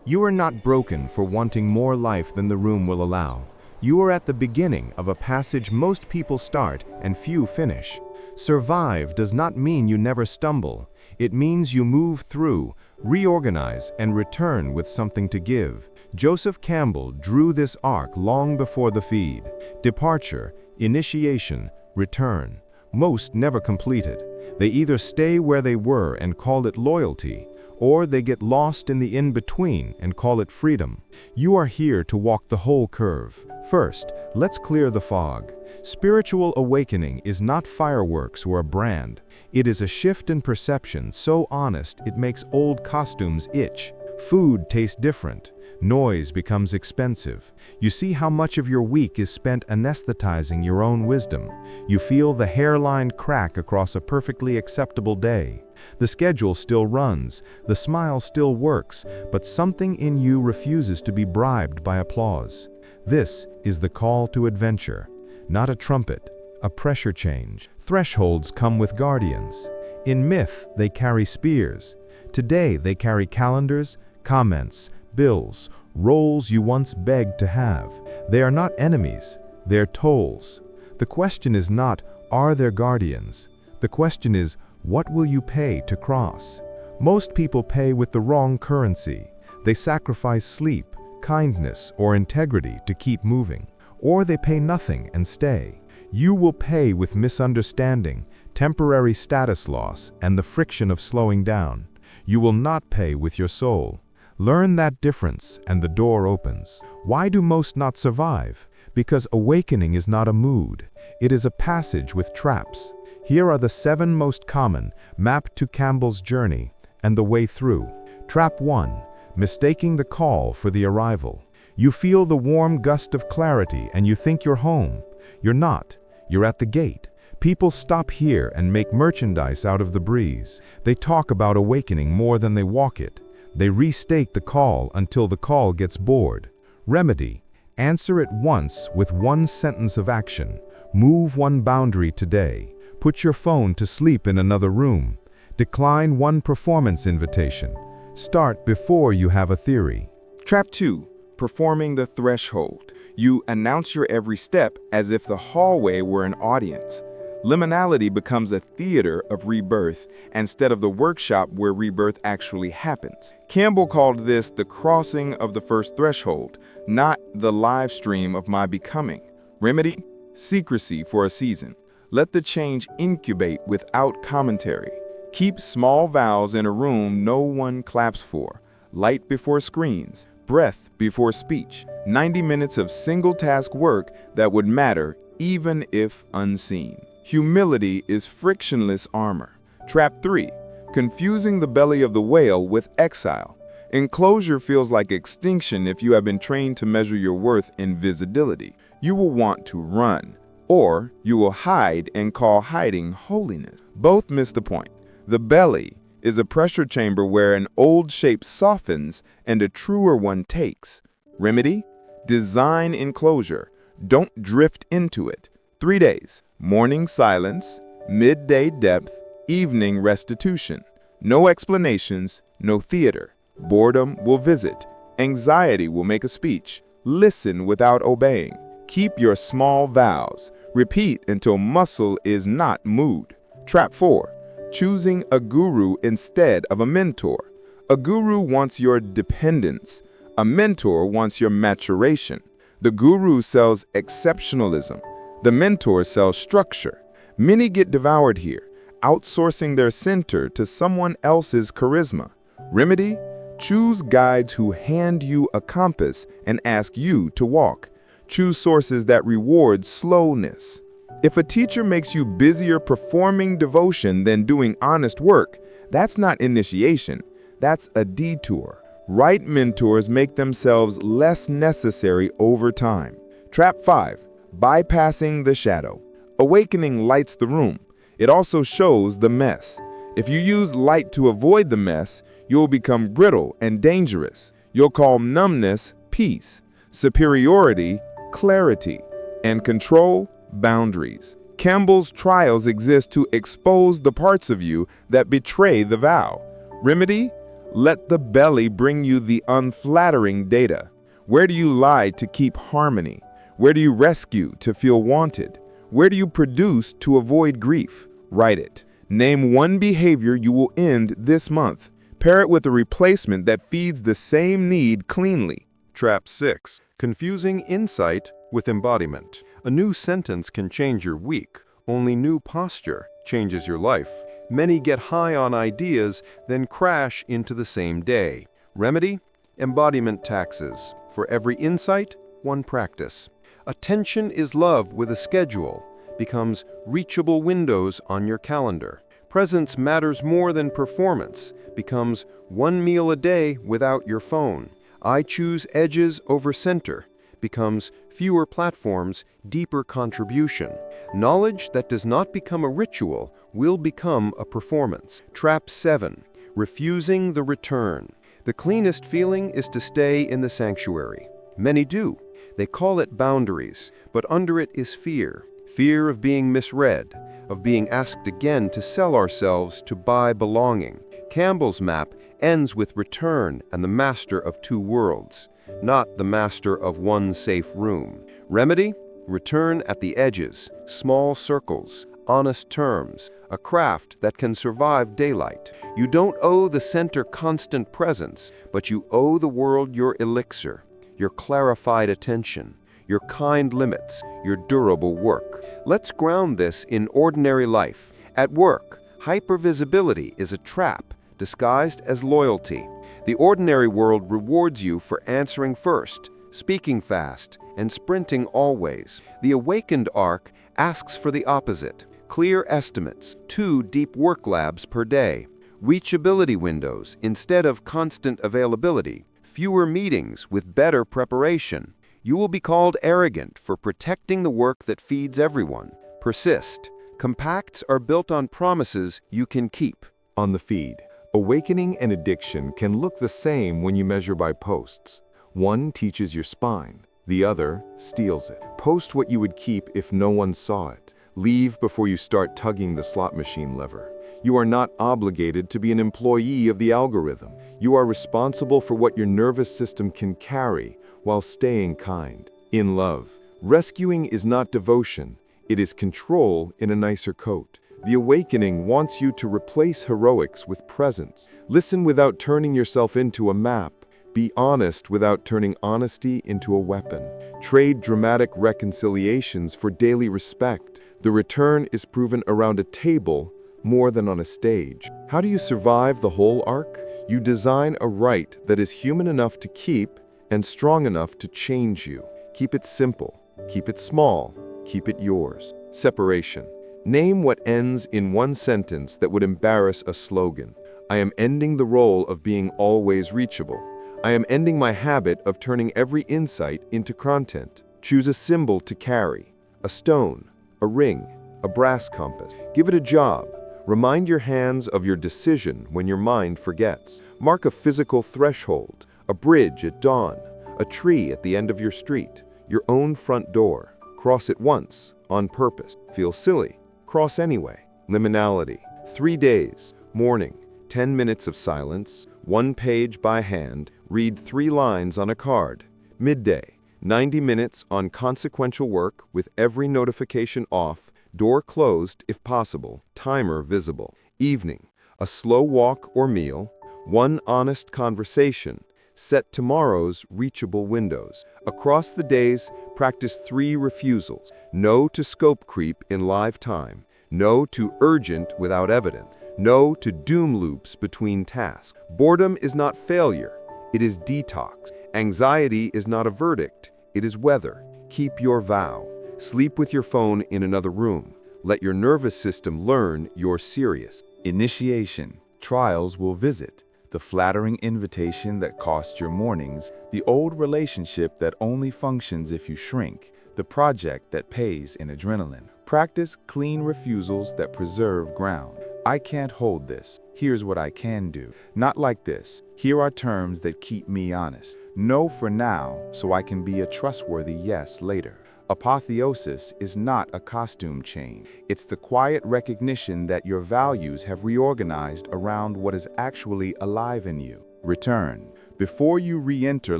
You are not broken for wanting more life than the room will allow. You are at the beginning of a passage most people start and few finish. Survive does not mean you never stumble. It means you move through, reorganize, and return with something to give. Joseph Campbell drew this arc long before the feed. Departure, initiation, return. Most never complete it. They either stay where they were and call it loyalty, or they get lost in the in-between and call it freedom. You are here to walk the whole curve. First, let's clear the fog. Spiritual awakening is not fireworks or a brand. It is a shift in perception so honest it makes old costumes itch. Food tastes different. Noise becomes expensive. You see how much of your week is spent anesthetizing your own wisdom. You feel the hairline crack across a perfectly acceptable day. The schedule still runs, the smile still works, but something in you refuses to be bribed by applause. This is the call to adventure. Not a trumpet, a pressure change. Thresholds come with guardians. In myth, they carry spears. Today, they carry calendars, comments, bills, roles you once begged to have. They are not enemies, they're tolls. The question is not, are there guardians? The question is, what will you pay to cross? Most people pay with the wrong currency. They sacrifice sleep, kindness, or integrity to keep moving. Or they pay nothing and stay. You will pay with misunderstanding, temporary status loss, and the friction of slowing down. You will not pay with your soul. Learn that difference and the door opens. Why do most not survive? Because awakening is not a mood. It is a passage with traps. Here are the 7 most common, mapped to Campbell's journey, and the way through. Trap 1. Mistaking the call for the arrival. You feel the warm gust of clarity and you think you're home. You're not. You're at the gate. People stop here and make merchandise out of the breeze. They talk about awakening more than they walk it. They restake the call until the call gets bored. Remedy. Answer it once with 1 sentence of action. Move 1 boundary today. Put your phone to sleep in another room. Decline 1 performance invitation. Start before you have a theory. Trap 2. Performing the threshold. You announce your every step as if the hallway were an audience. Liminality becomes a theater of rebirth instead of the workshop where rebirth actually happens. Campbell called this the crossing of the first threshold, not the live stream of my becoming. Remedy? Secrecy for a season. Let the change incubate without commentary. Keep small vows in a room no one claps for. Light before screens. Breath before speech. 90 minutes of single-task work that would matter even if unseen. Humility is frictionless armor. Trap 3. Confusing the belly of the whale with exile. Enclosure feels like extinction if you have been trained to measure your worth in visibility. You will want to run, or you will hide and call hiding holiness. Both miss the point. The belly is a pressure chamber where an old shape softens and a truer one takes. Remedy? Design enclosure. Don't drift into it. 3 days. Morning silence, midday depth, evening restitution. No explanations, no theater. Boredom will visit. Anxiety will make a speech. Listen without obeying. Keep your small vows. Repeat until muscle is not moved. Trap 4. Choosing a guru instead of a mentor. A guru wants your dependence. A mentor wants your maturation. The guru sells exceptionalism. The mentor sells structure. Many get devoured here, outsourcing their center to someone else's charisma. Remedy? Choose guides who hand you a compass and ask you to walk. Choose sources that reward slowness. If a teacher makes you busier performing devotion than doing honest work, that's not initiation, that's a detour. Right mentors make themselves less necessary over time. Trap 5. Bypassing the shadow. Awakening lights the room. It also shows the mess. If you use light to avoid the mess, you'll become brittle and dangerous. You'll call numbness peace, superiority clarity, and control boundaries. Campbell's trials exist to expose the parts of you that betray the vow. Remedy? Let the belly bring you the unflattering data. Where do you lie to keep harmony? Where do you rescue to feel wanted? Where do you produce to avoid grief? Write it. Name one behavior you will end this month. Pair it with a replacement that feeds the same need cleanly. Trap 6. Confusing insight with embodiment. A new sentence can change your week. Only new posture changes your life. Many get high on ideas, then crash into the same day. Remedy? Embodiment taxes. For every insight, one practice. Attention is love with a schedule. Becomes reachable windows on your calendar. Presence matters more than performance. Becomes one meal a day without your phone. I choose edges over center. Becomes fewer platforms, deeper contribution. Knowledge that does not become a ritual will become a performance. Trap 7. Refusing the return. The cleanest feeling is to stay in the sanctuary. Many do. They call it boundaries, but under it is fear. Fear of being misread, of being asked again to sell ourselves to buy belonging. Campbell's map ends with return and the master of two worlds, not the master of one safe room. Remedy? Return at the edges, small circles, honest terms, a craft that can survive daylight. You don't owe the center constant presence, but you owe the world your elixir, your clarified attention, your kind limits, your durable work. Let's ground this in ordinary life. At work, hypervisibility is a trap disguised as loyalty. The ordinary world rewards you for answering first, speaking fast, and sprinting always. The awakened arc asks for the opposite. Clear estimates, 2 deep work labs per day. Reachability windows instead of constant availability. Fewer meetings with better preparation. You will be called arrogant for protecting the work that feeds everyone. Persist. Compacts are built on promises you can keep. On the feed, awakening and addiction can look the same when you measure by posts. One teaches your spine, the other steals it. Post what you would keep if no one saw it. Leave before you start tugging the slot machine lever. You are not obligated to be an employee of the algorithm. You are responsible for what your nervous system can carry while staying kind. In love, rescuing is not devotion. It is control in a nicer coat. The awakening wants you to replace heroics with presence. Listen without turning yourself into a map. Be honest without turning honesty into a weapon. Trade dramatic reconciliations for daily respect. The return is proven around a table more than on a stage. How do you survive the whole arc? You design a rite that is human enough to keep and strong enough to change you. Keep it simple. Keep it small. Keep it yours. Separation. Name what ends in one sentence that would embarrass a slogan. I am ending the role of being always reachable. I am ending my habit of turning every insight into content. Choose a symbol to carry. A stone, a ring, a brass compass. Give it a job. Remind your hands of your decision when your mind forgets. Mark a physical threshold, a bridge at dawn, a tree at the end of your street, your own front door. Cross it once, on purpose. Feel silly. Cross anyway. Liminality. 3 days. Morning. 10 minutes of silence. 1 page by hand. Read 3 lines on a card. Midday. 90 minutes on consequential work with every notification off. Door closed if possible. Timer visible. Evening. A slow walk or meal. 1 honest conversation. Set tomorrow's reachable windows. Across the days, practice 3 refusals. No to scope creep in live time. No to urgent without evidence. No to doom loops between tasks. Boredom is not failure. It is detox. Anxiety is not a verdict. It is weather. Keep your vow. Sleep with your phone in another room. Let your nervous system learn you're serious. Initiation. Trials will visit. The flattering invitation that costs your mornings, the old relationship that only functions if you shrink, the project that pays in adrenaline. Practice clean refusals that preserve ground. I can't hold this. Here's what I can do. Not like this. Here are terms that keep me honest. No for now, so I can be a trustworthy yes later. Apotheosis is not a costume change. It's the quiet recognition that your values have reorganized around what is actually alive in you. Return. Before you re-enter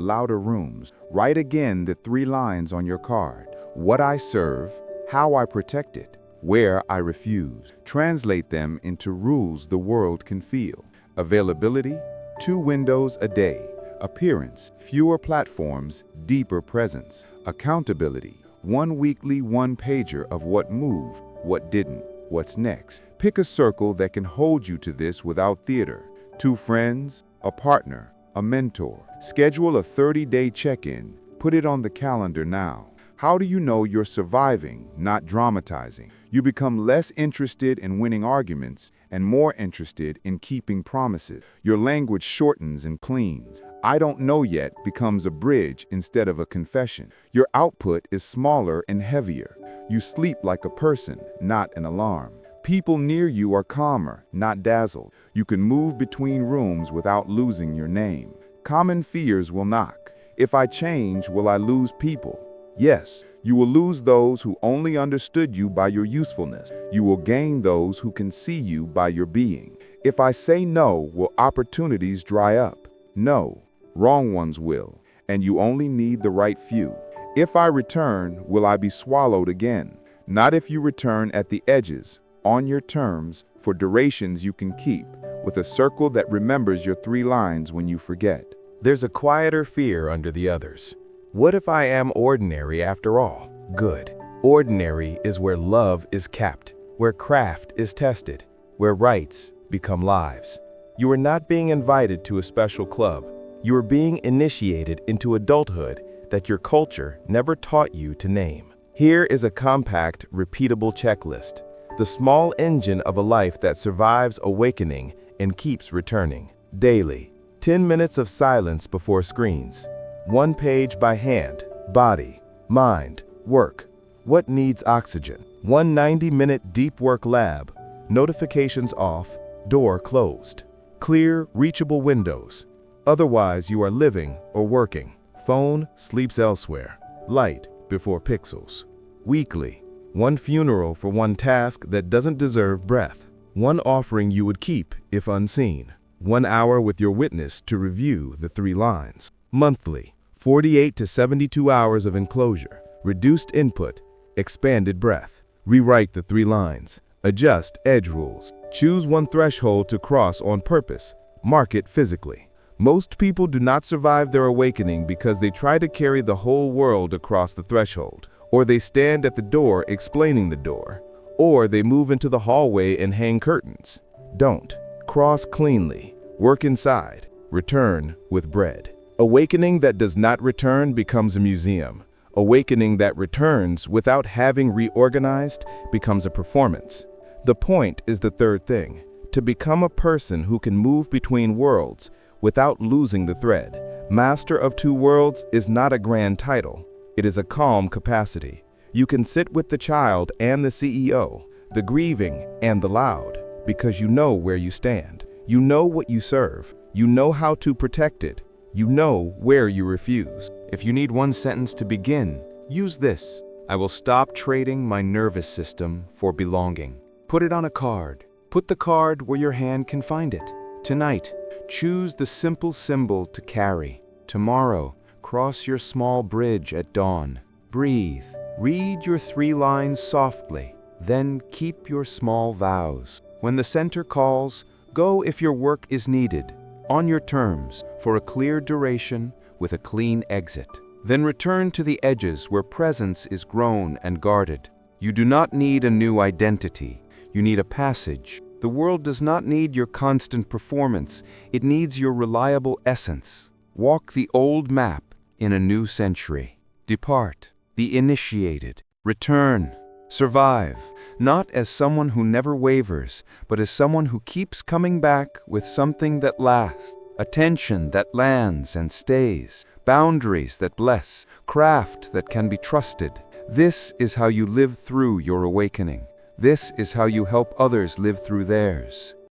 louder rooms, write again the 3 lines on your card. What I serve, how I protect it, where I refuse. Translate them into rules the world can feel. Availability, 2 windows a day. Appearance, fewer platforms, deeper presence. Accountability, 1 weekly 1-pager of what moved, what didn't, what's next. Pick a circle that can hold you to this without theater. 2 friends, a partner, a mentor. Schedule a 30-day check-in. Put it on the calendar now. How do you know you're surviving, not dramatizing? You become less interested in winning arguments and more interested in keeping promises. Your language shortens and cleans. I don't know yet becomes a bridge instead of a confession. Your output is smaller and heavier. You sleep like a person, not an alarm. People near you are calmer, not dazzled. You can move between rooms without losing your name. Common fears will knock. If I change, will I lose people? Yes, you will lose those who only understood you by your usefulness. You will gain those who can see you by your being. If I say no, will opportunities dry up? No, wrong ones will, and you only need the right few. If I return, will I be swallowed again? Not if you return at the edges, on your terms, for durations you can keep, with a circle that remembers your 3 lines when you forget. There's a quieter fear under the others. What if I am ordinary after all? Good. Ordinary is where love is capped, where craft is tested, where rights become lives. You are not being invited to a special club. You are being initiated into adulthood that your culture never taught you to name. Here is a compact, repeatable checklist. The small engine of a life that survives awakening and keeps returning. Daily, 10 minutes of silence before screens. 1 page by hand, body, mind, work. What needs oxygen? 1 90-minute deep work lab. Notifications off, door closed. Clear, reachable windows. Otherwise, you are living or working. Phone sleeps elsewhere. Light before pixels. Weekly, 1 funeral for 1 task that doesn't deserve breath. 1 offering you would keep if unseen. 1 hour with your witness to review the 3 lines. Monthly, 48 to 72 hours of enclosure, reduced input, expanded breath. Rewrite the 3 lines. Adjust edge rules. Choose 1 threshold to cross on purpose. Mark it physically. Most people do not survive their awakening because they try to carry the whole world across the threshold, or they stand at the door explaining the door, or they move into the hallway and hang curtains. Don't. Cross cleanly. Work inside. Return with bread. Awakening that does not return becomes a museum. Awakening that returns without having reorganized becomes a performance. The point is the 3rd thing, to become a person who can move between worlds without losing the thread. Master of 2 worlds is not a grand title. It is a calm capacity. You can sit with the child and the CEO, the grieving and the loud, because you know where you stand. You know what you serve. You know how to protect it. You know where you refuse. If you need 1 sentence to begin, use this. I will stop trading my nervous system for belonging. Put it on a card. Put the card where your hand can find it. Tonight, choose the simple symbol to carry. Tomorrow, cross your small bridge at dawn. Breathe. Read your 3 lines softly. Then keep your small vows. When the center calls, go if your work is needed. On your terms, for a clear duration with a clean exit. Then return to the edges where presence is grown and guarded. You do not need a new identity. You need a passage. The world does not need your constant performance. It needs your reliable essence. Walk the old map in a new century. Depart, the initiated. Return. Survive, not as someone who never wavers, but as someone who keeps coming back with something that lasts, attention that lands and stays, boundaries that bless, craft that can be trusted. This is how you live through your awakening. This is how you help others live through theirs.